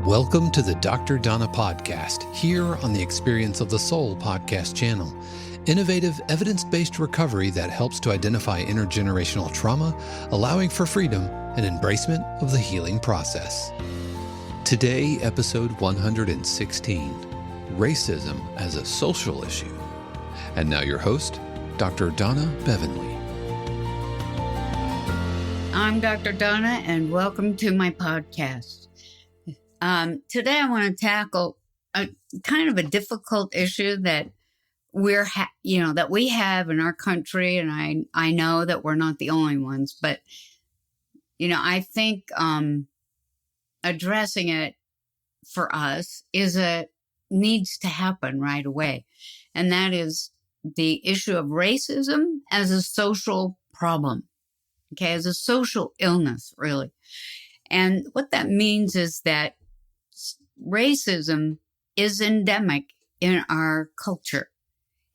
Welcome to the Dr. Donna podcast, here on the Experience of the Soul podcast channel. Innovative, evidence-based recovery that helps to identify intergenerational trauma, allowing for freedom and embracement of the healing process. Today, episode 116, Racism as a Social Issue. And now your host, Dr. Donna Bevan-Lee. I'm Dr. Donna, and welcome to my podcast. Today I want to tackle a kind of a difficult issue that that we have in our country, and I know that we're not the only ones, but I think addressing it for us needs to happen right away, and that is the issue of racism as a social problem, as a social illness, really. And what that means is that racism is endemic in our culture.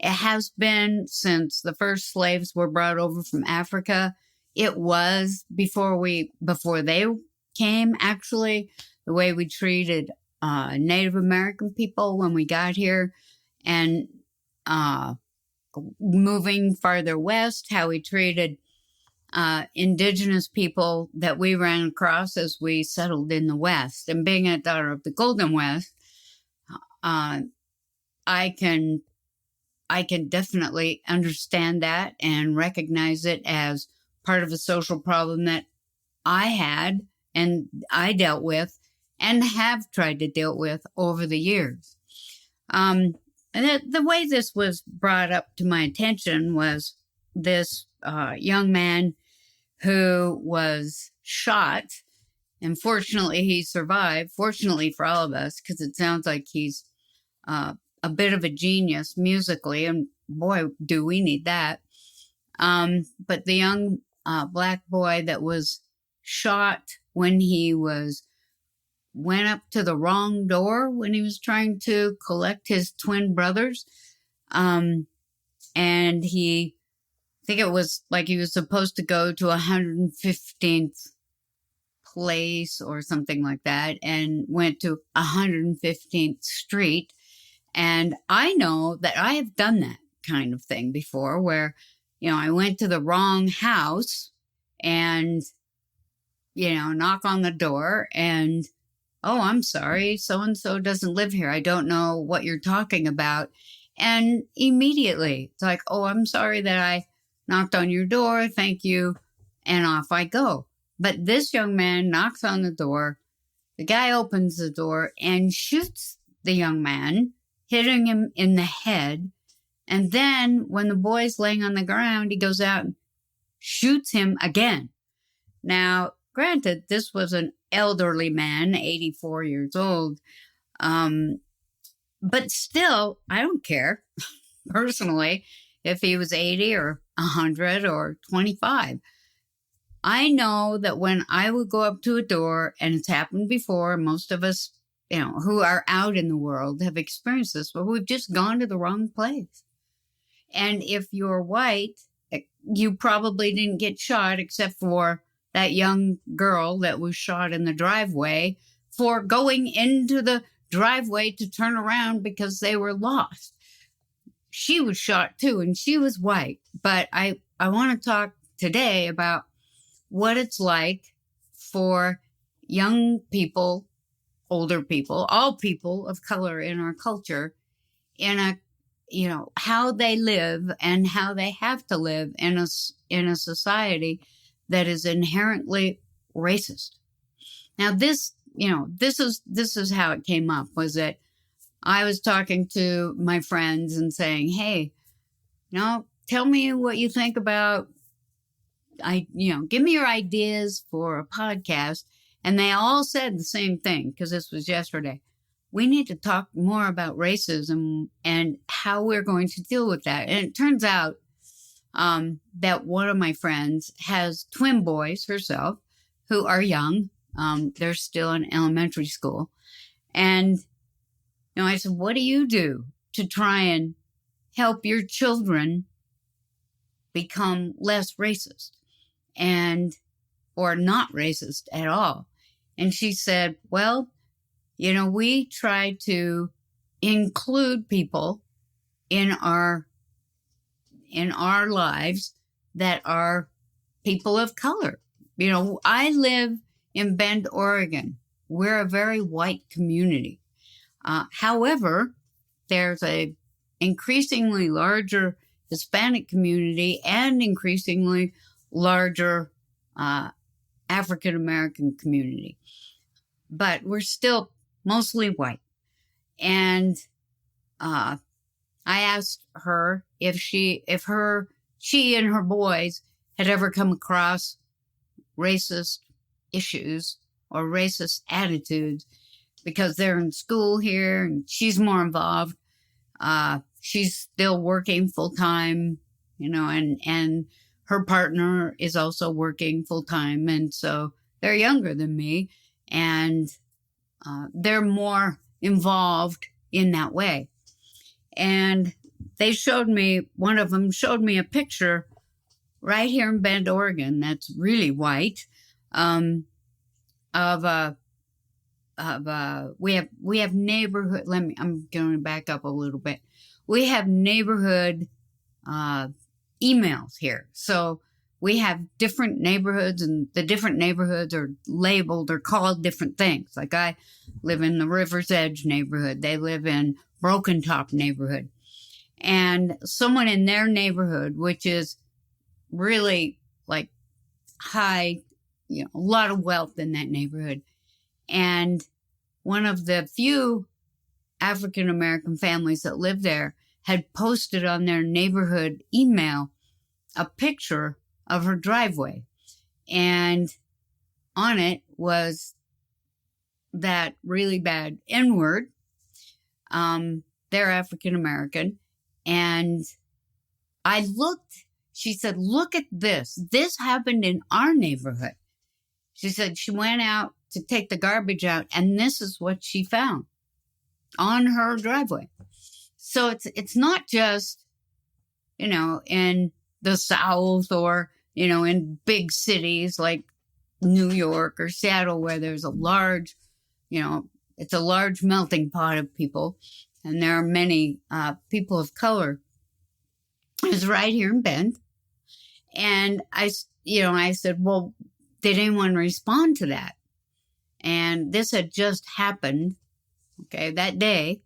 It has been since the first slaves were brought over from Africa. It was before they came, actually, the way we treated Native American people when we got here, and moving farther west, how we treated indigenous people that we ran across as we settled in the West. And being a daughter of the Golden West, I can definitely understand that and recognize it as part of a social problem that I had and I dealt with and have tried to deal with over the years. And the way this was brought up to my attention was this young man who was shot, and fortunately he survived. Fortunately for all of us, because it sounds like he's a bit of a genius musically, and boy, do we need that. But the young black boy that was shot when he went up to the wrong door when he was trying to collect his twin brothers, and I think it was like he was supposed to go to 115th place or something like that, and went to 115th Street. And I know that I have done that kind of thing before, where, I went to the wrong house and, knock on the door and, oh, I'm sorry, so-and-so doesn't live here. I don't know what you're talking about. And immediately it's like, oh, I'm sorry that I knocked on your door, thank you, and off I go. But this young man knocks on the door, the guy opens the door and shoots the young man, hitting him in the head, and then when the boy's laying on the ground, he goes out and shoots him again. Now, granted, this was an elderly man, 84 years old, but still, I don't care, personally, if he was 80 or 100 or 25. I know that when I would go up to a door, and it's happened before, most of us, who are out in the world have experienced this, but we've just gone to the wrong place. And if you're white, you probably didn't get shot, except for that young girl that was shot in the driveway for going into the driveway to turn around because they were lost. She was shot too, and she was white. But I want to talk today about what it's like for young people, older people, all people of color in our culture, how they live and how they have to live in a society that is inherently racist. Now, this is how it came up, was that I was talking to my friends and saying, hey, tell me what you think about, give me your ideas for a podcast. And they all said the same thing, because this was yesterday. We need to talk more about racism and how we're going to deal with that. And it turns out that one of my friends has twin boys herself who are young. They're still in elementary school. And I said, what do you do to try and help your children become less racist or not racist at all? And she said, well, we try to include people in our lives that are people of color. I live in Bend, Oregon. We're a very white community. However, there's a increasingly larger Hispanic community and increasingly larger African American community. But we're still mostly white. And I asked her if she and her boys had ever come across racist issues or racist attitudes, because they're in school here and she's more involved. She's still working full time, and her partner is also working full time. And so they're younger than me, and they're more involved in that way. And one of them showed me a picture right here in Bend, Oregon, that's really white, we have neighborhood, I'm going to back up a little bit. We have neighborhood emails here. So we have different neighborhoods, and the different neighborhoods are labeled or called different things. Like I live in the River's Edge neighborhood. They live in Broken Top neighborhood. And someone in their neighborhood, which is really like high, a lot of wealth in that neighborhood. And one of the few African American families that live there had posted on their neighborhood email a picture of her driveway. And on it was that really bad N-word. They're African American. And I looked, she said, look at this. This happened in our neighborhood. She said she went out to take the garbage out, and this is what she found on her driveway. So it's not just, in the South or, in big cities like New York or Seattle, where there's a large, it's a large melting pot of people, and there are many people of color. It's right here in Bend. And I said, well, did anyone respond to that? And this had just happened, that day.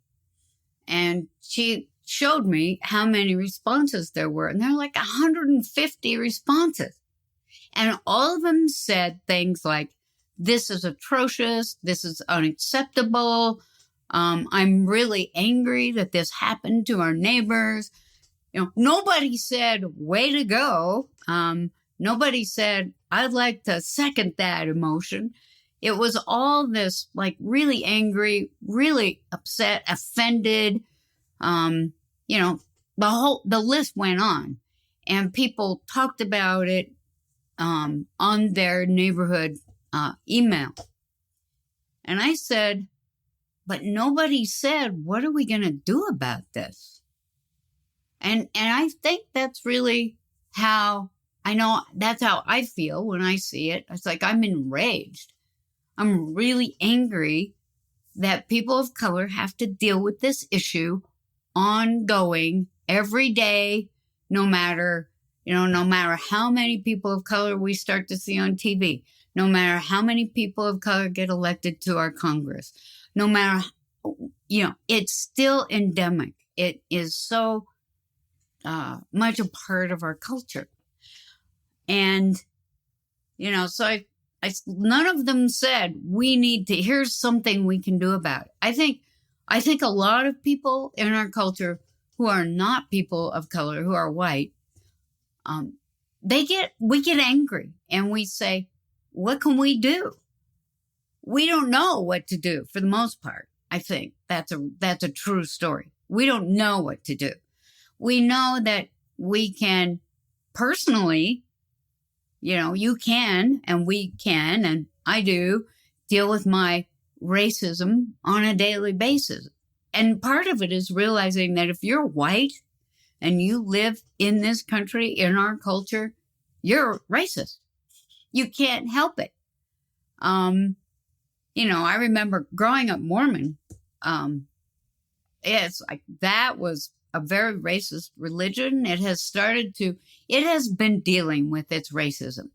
And she showed me how many responses there were. And there were like 150 responses. And all of them said things like, this is atrocious. This is unacceptable. I'm really angry that this happened to our neighbors. Nobody said, way to go. Nobody said, I'd like to second that emotion. It was all this like really angry, really upset, offended. The list went on, and people talked about it on their neighborhood email. And I said, but nobody said, what are we going to do about this? And I think that's really that's how I feel when I see it. It's like I'm enraged. I'm really angry that people of color have to deal with this issue ongoing every day, no matter how many people of color we start to see on TV, no matter how many people of color get elected to our Congress, no matter, it's still endemic. It is so much a part of our culture. And, so none of them said, here's something we can do about it. I think a lot of people in our culture who are not people of color, who are white, we get angry and we say, what can we do? We don't know what to do for the most part. I think that's a true story. We don't know what to do. We know that we can personally, you can, and we can, and I do deal with my racism on a daily basis. And part of it is realizing that if you're white and you live in this country, in our culture, you're racist. You can't help it. I remember growing up Mormon. It's like that was a very racist religion. It has been dealing with its racism,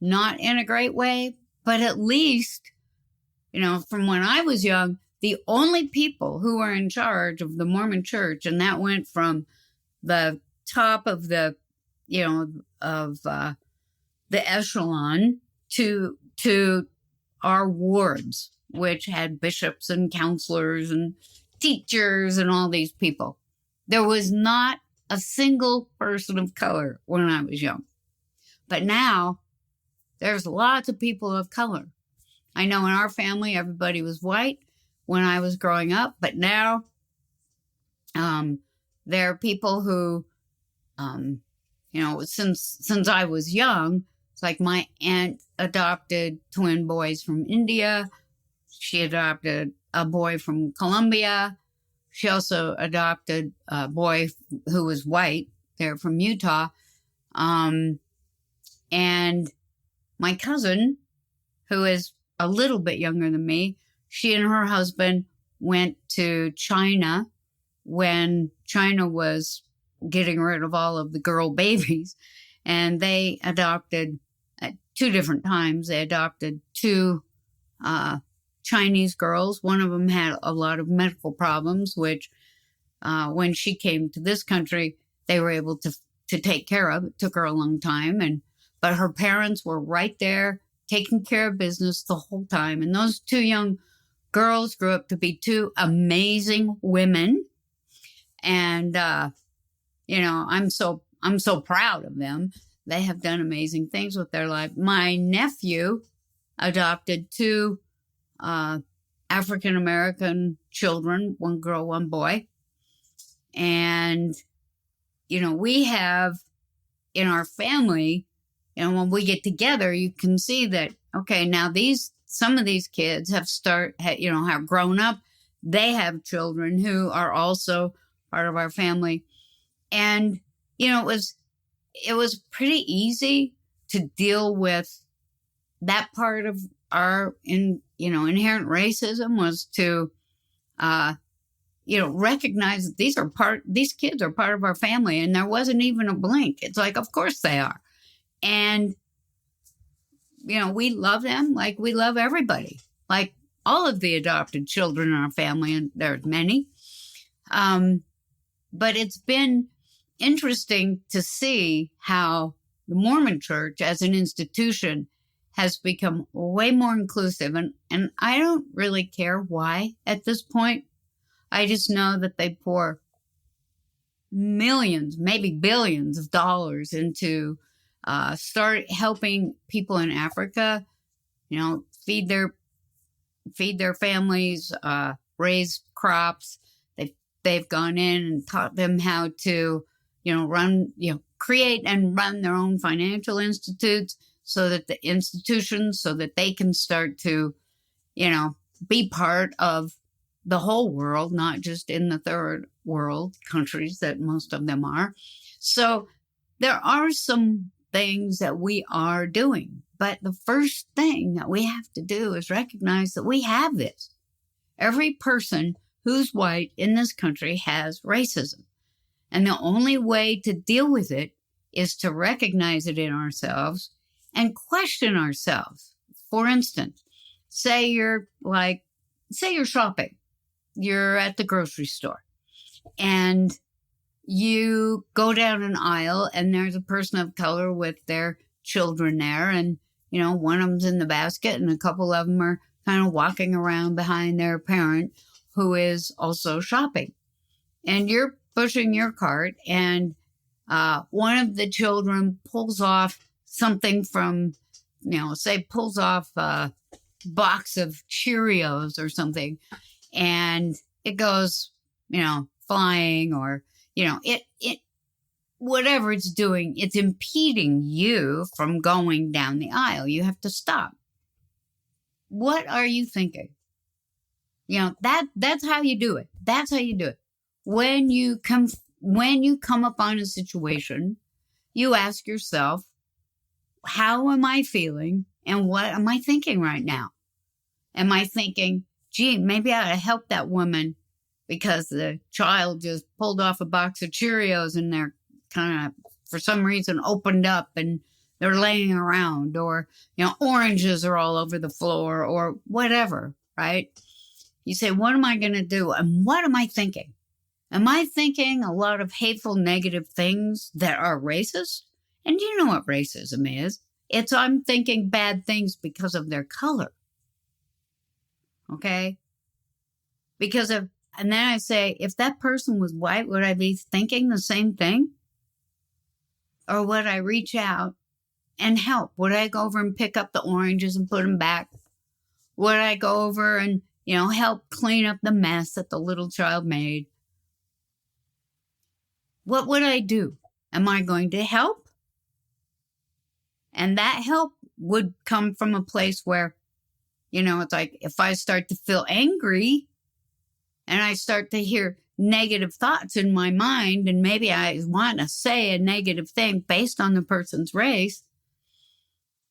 not in a great way, but at least, from when I was young, the only people who were in charge of the Mormon church, and that went from the top of the echelon to our wards, which had bishops and counselors and teachers and all these people. There was not a single person of color when I was young. But now there's lots of people of color. I know in our family, everybody was white when I was growing up, but now there are people who, since I was young, it's like my aunt adopted twin boys from India. She adopted a boy from Colombia. She also adopted a boy who was white. They're from Utah. And my cousin, who is a little bit younger than me, she and her husband went to China when China was getting rid of all of the girl babies. And they adopted, at 2 different times, they adopted 2 Chinese girls. One of them had a lot of medical problems, which when she came to this country, they were able to take care of. It took her a long time, but her parents were right there taking care of business the whole time. And those 2 young girls grew up to be 2 amazing women. And I'm so proud of them. They have done amazing things with their life. My nephew adopted 2 African-American children, 1 girl, 1 boy. And, we have in our family, when we get together, you can see that, okay, now some of these kids have grown up. They have children who are also part of our family. And, it was pretty easy to deal with that part of our inherent racism, was to recognize that these kids are part of our family, and there wasn't even a blink. It's like, of course they are. And we love them like we love everybody, like all of the adopted children in our family, and there's many. But it's been interesting to see how the Mormon Church as an institution has become way more inclusive. And I don't really care why at this point. I just know that they pour millions, maybe billions of dollars into start helping people in Africa, feed their families, raise crops. They've gone in and taught them how to, create and run their own financial institutes, so that they can start to, be part of the whole world, not just in the third world countries that most of them are. So there are some things that we are doing, but the first thing that we have to do is recognize that we have this. Every person who's white in this country has racism. And the only way to deal with it is to recognize it in ourselves and question ourselves. For instance, say you're shopping. You're at the grocery store and you go down an aisle and there's a person of color with their children there. And, one of them's in the basket and a couple of them are kind of walking around behind their parent who is also shopping. And you're pushing your cart, and one of the children pulls off something from, pulls off a box of Cheerios or something, and it goes, flying, or, it whatever it's doing, it's impeding you from going down the aisle. You have to stop. What are you thinking? That's how you do it. That's how you do it. When you come upon a situation, you ask yourself, how am I feeling and what am I thinking right now? Am I thinking, gee, maybe I ought to help that woman because the child just pulled off a box of Cheerios and they're kind of, for some reason, opened up and they're laying around, or, oranges are all over the floor, or whatever, right? You say, what am I going to do? And what am I thinking? Am I thinking a lot of hateful, negative things that are racist? And you know what racism is. I'm thinking bad things because of their color. Okay? And then I say, if that person was white, would I be thinking the same thing? Or would I reach out and help? Would I go over and pick up the oranges and put them back? Would I go over and, help clean up the mess that the little child made? What would I do? Am I going to help? And that help would come from a place where, it's like if I start to feel angry and I start to hear negative thoughts in my mind, and maybe I want to say a negative thing based on the person's race,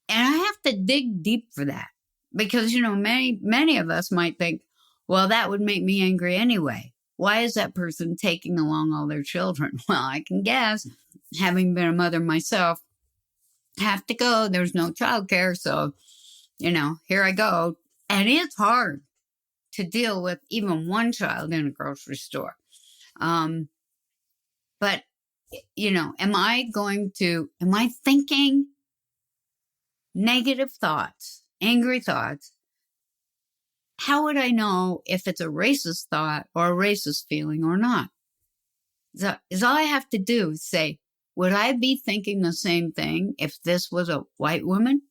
and I have to dig deep for that. Because, many of us might think, well, that would make me angry anyway. Why is that person taking along all their children? Well, I can guess, having been a mother myself, have to go. There's no childcare. So, here I go. And it's hard to deal with even one child in a grocery store. But, am I thinking negative thoughts, angry thoughts? How would I know if it's a racist thought or a racist feeling or not? Is all I have to do is say, would I be thinking the same thing if this was a white woman?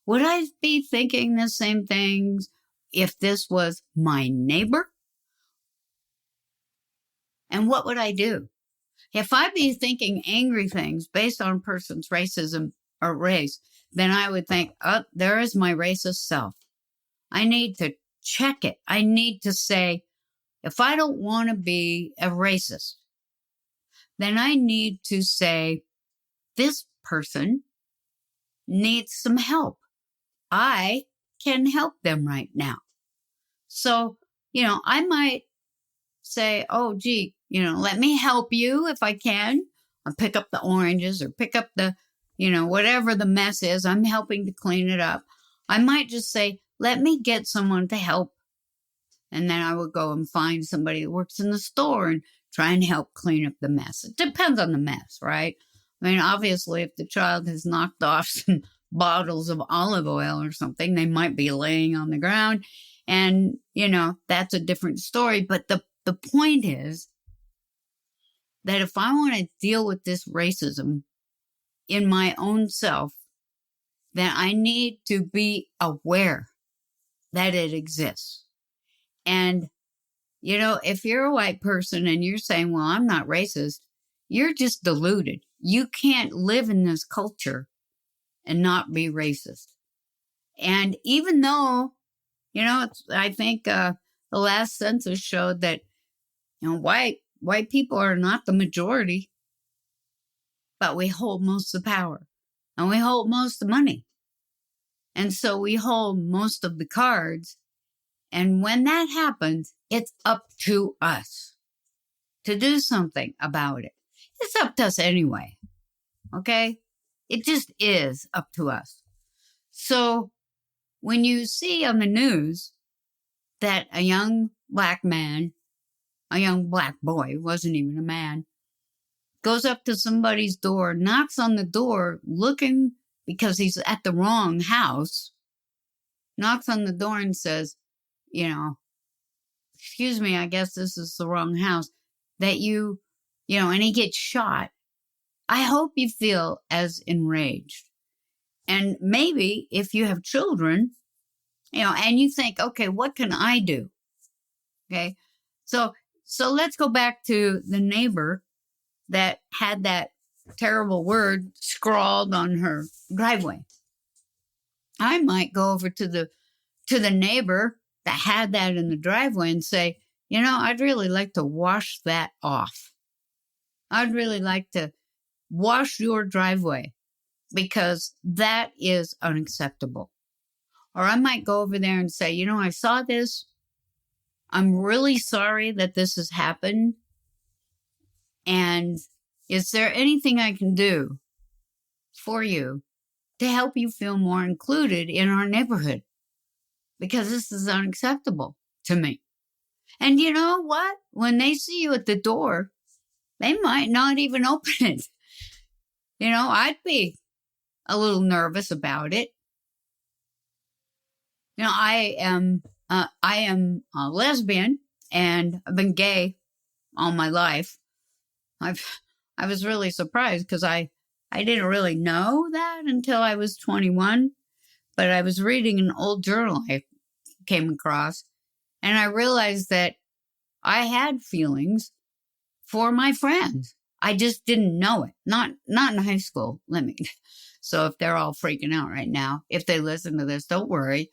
Would I be thinking the same things if this was my neighbor? And what would I do? If I be thinking angry things based on a person's racism or race, then I would think, oh, there is my racist self. I need to check it. I need to say, if I don't want to be a racist, then I need to say, this person needs some help. I can help them right now. So, I might say, oh, gee, let me help you if I can. I'll pick up the oranges or pick up the, whatever the mess is. I'm helping to clean it up. I might just say, let me get someone to help. And then I would go and find somebody that works in the store and try and help clean up the mess. It depends on the mess, right? I mean, obviously, if the child has knocked off some bottles of olive oil or something, they might be laying on the ground. And, that's a different story. But the point is that if I want to deal with this racism in my own self, then I need to be aware that it exists. And, if you're a white person and you're saying, well, I'm not racist, you're just deluded. You can't live in this culture and not be racist. And even though, I think the last census showed that, white people are not the majority, but we hold most of the power and we hold most of the money. And so we hold most of the cards. And when that happens, it's up to us to do something about it. It's up to us anyway. Okay? It just is up to us. So when you see on the news that a young black man, a young black boy, wasn't even a man, goes up to somebody's door, knocks on the door looking because he's at the wrong house, knocks on the door and says, excuse me, I guess this is the wrong house, that and he gets shot. I hope you feel as enraged. And maybe if you have children, and you think, okay, what can I do? Okay. So let's go back to the neighbor that had that terrible word scrawled on her driveway. I might go over to the neighbor that had that in the driveway and say, I'd really like to wash that off. I'd really like to wash your driveway because that is unacceptable. Or I might go over there and say, I saw this. I'm really sorry that this has happened. And is there anything I can do for you to help you feel more included in our neighborhood? Because this is unacceptable to me. And you know what? When they see you at the door, they might not even open it. I'd be a little nervous about it. I am a lesbian, and I've been gay all my life. I was really surprised because I didn't really know that until I was 21, but I was reading an old journal I came across, and I realized that I had feelings for my friends. I just didn't know it. Not in high school. So if they're all freaking out right now, if they listen to this, don't worry.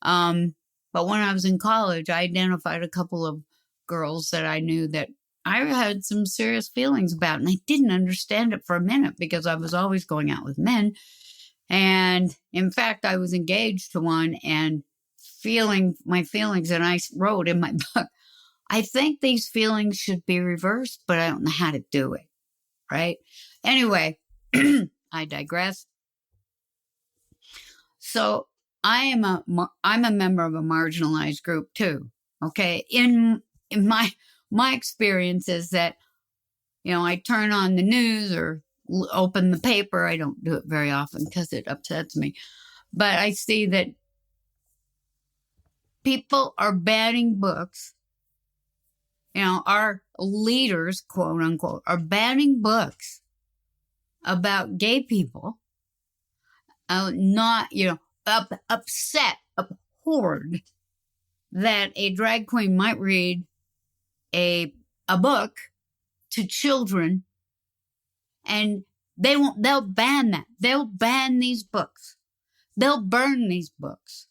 But when I was in college, I identified a couple of girls that I knew that I had some serious feelings about, and I didn't understand it for a minute because I was always going out with men. And in fact, I was engaged to one and feeling my feelings, and I wrote in my book, I think these feelings should be reversed, but I don't know how to do it. Right? Anyway, I digress. So I'm a member of a marginalized group too. Okay. In my experience is that, I turn on the news or open the paper. I don't do it very often because it upsets me, but I see that people are banning books. Our leaders, quote unquote, are banning books about gay people, upset, abhorred that a drag queen might read a book to children, and they'll ban that. They'll ban these books. They'll burn these books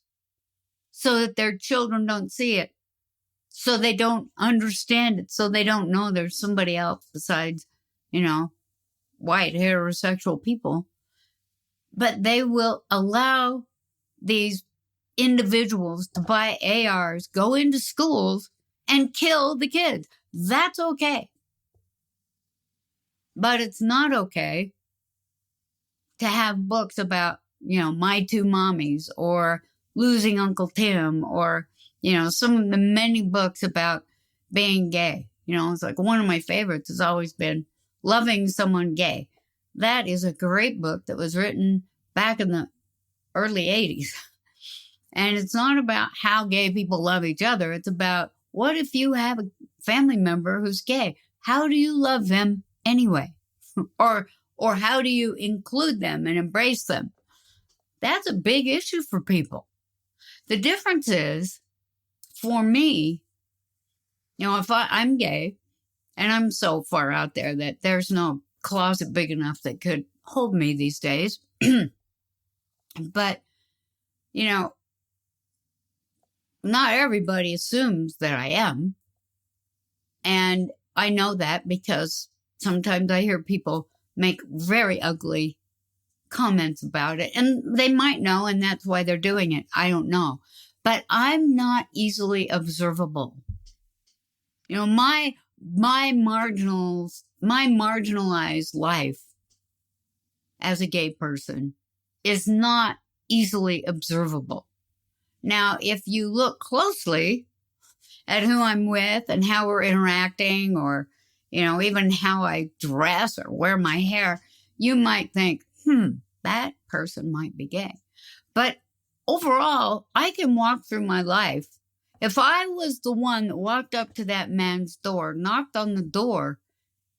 so that their children don't see it, so they don't understand it, so they don't know there's somebody else besides, white heterosexual people. But they will allow these individuals to buy ARs, go into schools, and kill the kids. That's okay. But it's not okay to have books about, My Two Mommies or Losing Uncle Tim or, some of the many books about being gay. It's like one of my favorites has always been Loving Someone Gay. That is a great book that was written back in the early 80s. And it's not about how gay people love each other. It's about, what if you have a family member who's gay? How do you love them anyway? or how do you include them and embrace them? That's a big issue for people. The difference is, for me, if I'm gay, and I'm so far out there that there's no closet big enough that could hold me these days. But, not everybody assumes that I am. And I know that because sometimes I hear people make very ugly comments about it. And they might know, and that's why they're doing it. I don't know. But I'm not easily observable. My marginalized life as a gay person is not easily observable. Now, if you look closely at who I'm with and how we're interacting, or, even how I dress or wear my hair, you might think, that person might be gay. But overall, I can walk through my life. If I was the one that walked up to that man's door, knocked on the door,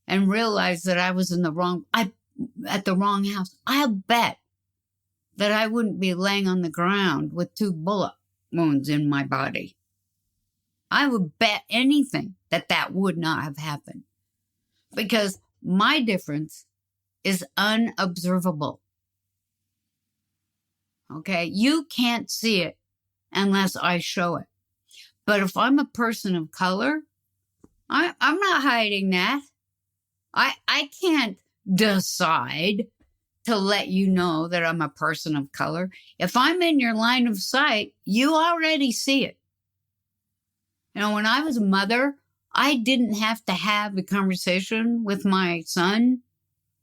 and realized that I was at the wrong house, I'll bet that I wouldn't be laying on the ground with 2 bullet wounds in my body. I would bet anything that would not have happened, because my difference is unobservable. Okay, you can't see it unless I show it. But if I'm a person of color, I'm not hiding that. I can't decide to let you know that I'm a person of color. If I'm in your line of sight, you already see it. You know, when I was a mother, I didn't have to have a conversation with my son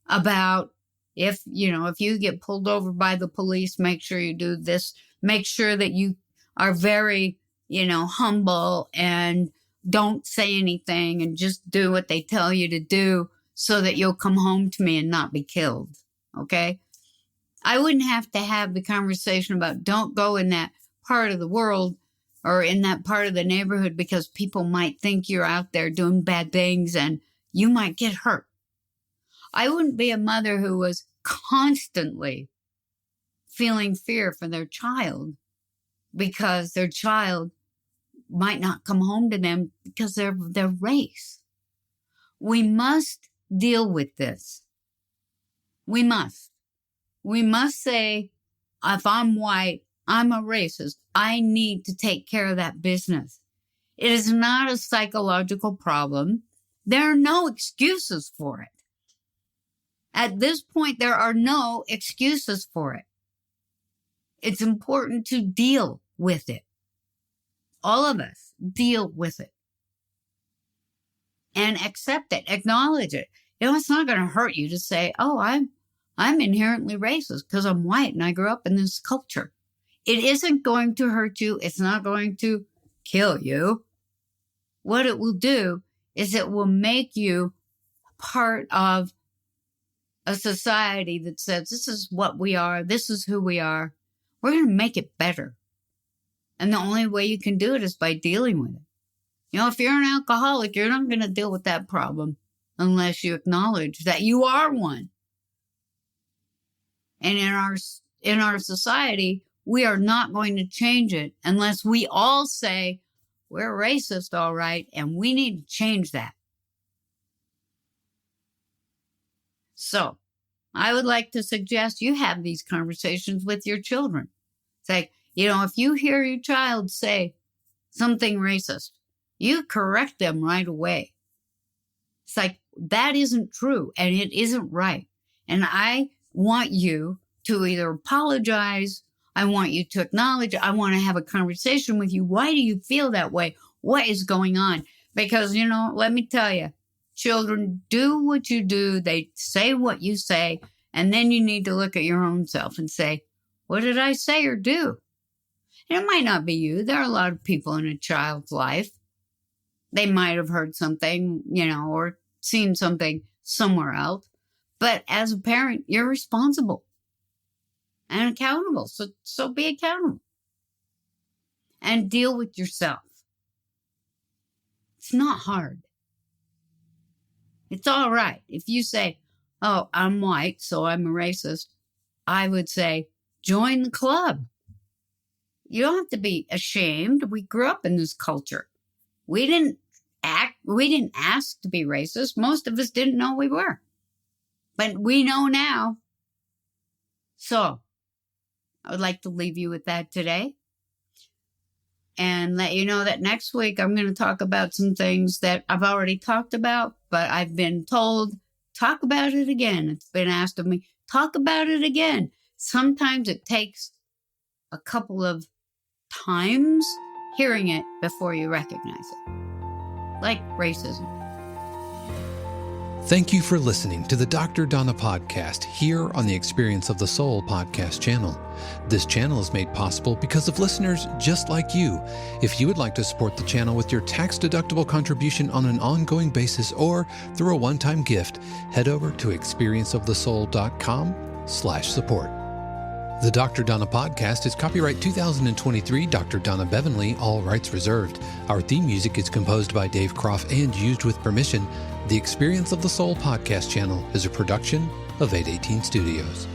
about if you get pulled over by the police, make sure you do this, make sure that you are very, humble and don't say anything and just do what they tell you to do so that you'll come home to me and not be killed. Okay? I wouldn't have to have the conversation about don't go in that part of the world or in that part of the neighborhood because people might think you're out there doing bad things and you might get hurt. I wouldn't be a mother who was constantly feeling fear for their child because their child might not come home to them because of their race. We must deal with this. We must. We must say, if I'm white, I'm a racist. I need to take care of that business. It is not a psychological problem. There are no excuses for it. At this point, there are no excuses for it. It's important to deal with it. All of us deal with it. And accept it, acknowledge it. It's not going to hurt you to say, oh, I'm inherently racist because I'm white and I grew up in this culture. It isn't going to hurt you. It's not going to kill you. What it will do is it will make you part of a society that says, this is what we are. This is who we are. We're going to make it better. And the only way you can do it is by dealing with it. If you're an alcoholic, you're not going to deal with that problem unless you acknowledge that you are one. And in our society, we are not going to change it unless we all say, we're racist, all right, and we need to change that. So, I would like to suggest you have these conversations with your children. It's like, if you hear your child say something racist, you correct them right away. It's like, that isn't true and it isn't right. And I want you to either apologize, I want you to acknowledge, I want to have a conversation with you. Why do you feel that way? What is going on? Because, let me tell you, children do what you do. They say what you say. And then you need to look at your own self and say, what did I say or do? And it might not be you. There are a lot of people in a child's life. They might have heard something, or seen something somewhere else. But as a parent, you're responsible and accountable. So be accountable and deal with yourself. It's not hard. It's all right. If you say, oh, I'm white, so I'm a racist, I would say, join the club. You don't have to be ashamed. We grew up in this culture. We didn't ask to be racist. Most of us didn't know we were. But we know now. So, I would like to leave you with that today. And let you know that next week I'm going to talk about some things that I've already talked about, but I've been told, talk about it again. It's been asked of me, talk about it again. Sometimes it takes a couple of times hearing it before you recognize it. Like racism. Thank you for listening to the Dr. Donna podcast here on the Experience of the Soul podcast channel. This channel is made possible because of listeners just like you. If you would like to support the channel with your tax-deductible contribution on an ongoing basis or through a one-time gift, head over to experienceofthesoul.com/support. The Dr. Donna podcast is copyright 2023 Dr. Donna Bevan-Lee, all rights reserved. Our theme music is composed by Dave Croft and used with permission. The Experience of the Soul podcast channel is a production of 818 Studios.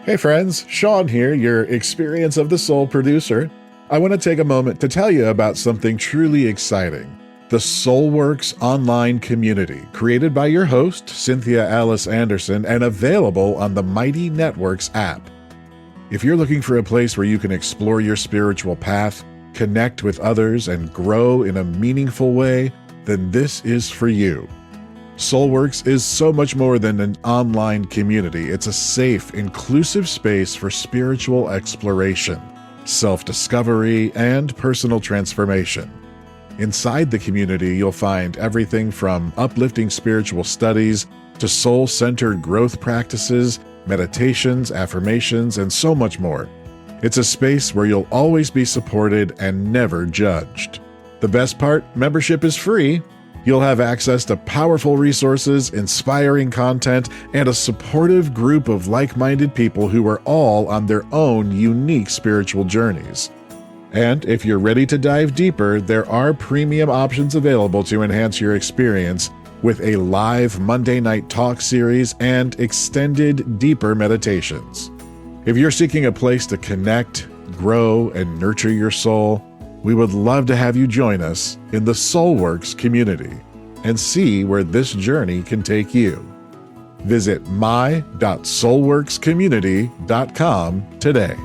Hey friends, Sean here, your Experience of the Soul producer. I want to take a moment to tell you about something truly exciting. The SoulWorks online community, created by your host, Cynthia Alice Anderson, and available on the Mighty Networks app. If you're looking for a place where you can explore your spiritual path, connect with others, and grow in a meaningful way, then this is for you. SoulWorks is so much more than an online community. It's a safe, inclusive space for spiritual exploration, self-discovery, and personal transformation. Inside the community, you'll find everything from uplifting spiritual studies to soul-centered growth practices, meditations, affirmations, and so much more. It's a space where you'll always be supported and never judged. The best part, membership is free. You'll have access to powerful resources, inspiring content, and a supportive group of like-minded people who are all on their own unique spiritual journeys. And if you're ready to dive deeper, there are premium options available to enhance your experience with a live Monday night talk series and extended, deeper meditations. If you're seeking a place to connect, grow, and nurture your soul, we would love to have you join us in the SoulWorks community and see where this journey can take you. Visit my.soulworkscommunity.com today.